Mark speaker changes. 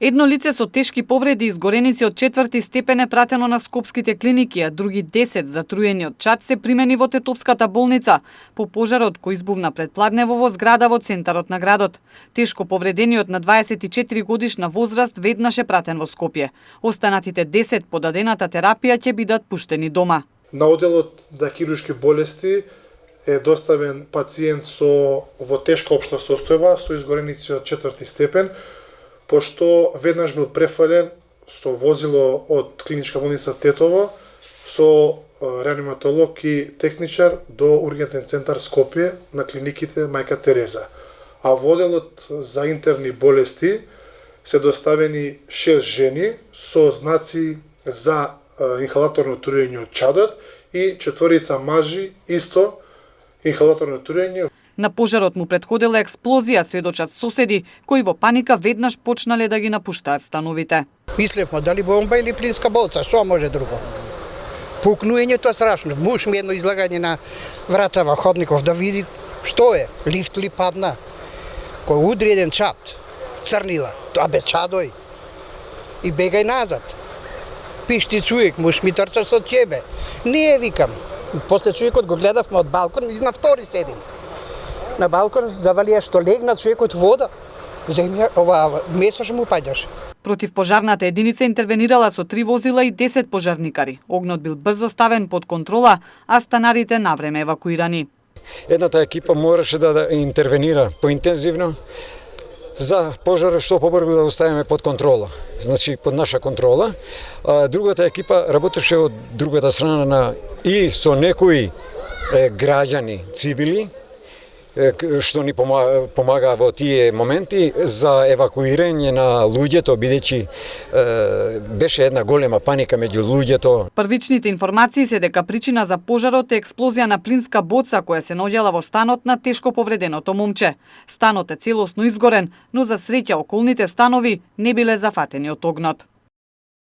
Speaker 1: Едно лице со тешки повреди и изгореници од 4 степен е пратено на скопските клиники, а други 10 затруени од чад се примени во Тетовската болница по пожарот кој избувна пред пладнево во зграда во центарот на градот. Тешко повредениот на 24 годишна возраст веднаш е пратен во Скопје. Останатите 10 по дадената терапија ќе бидат пуштени дома.
Speaker 2: На оделот на хируршки болести е доставен пациент во тешка општа состојба со изгореници од 4 степен, пошто веднаш бил префален со возило од клиничка болница Тетово со реаниматолог и техничар до ургентен центар Скопје на клиниките Мајка Тереза. А во оделот за интерни болести се доставени 6 жени со знаци за инхалаторно труење од чадот и 4 мажи исто инхалаторно труење.
Speaker 1: На пожарот му претходела експлозија, сведочат соседи, кои во паника веднаш почнале да ги напуштаат становите.
Speaker 3: Мислевме дали бомба или плинска болца, што може друго. Пукнуењето е страшно. Муж ми едно излагање на врата во Ходников да види што е, лифт ли падна. Кој удри еден чад, црнила, тоа без чадој. И бегај назад. Пишти човек, муж ми трча со тебе. Не викам. После човекот го гледавме од балкон и на втори седим. На балкон завалија што легна човекот вода. Земја, ова месо што му паѓаше.
Speaker 1: Против пожарната единица интервенирала со 3 возила и 10 пожарникари. Огнот бил брзо ставен под контрола, а станарите навреме евакуирани.
Speaker 4: Едната екипа мораше да интервенира поинтензивно за пожарот што побрзо да оставиме под контрола. Значи под наша контрола. А другата екипа работеше од другата страна и со некои граѓани, цивили, што ни помага во тие моменти за евакуирање на луѓето, бидејќи беше една голема паника меѓу луѓето.
Speaker 1: Првичните информации се дека причина за пожарот е експлозија на плинска боца која се наоѓала во станот на тешко повреденото момче. Станот е целосно изгорен, но за среќа околните станови не биле зафатени од огнот.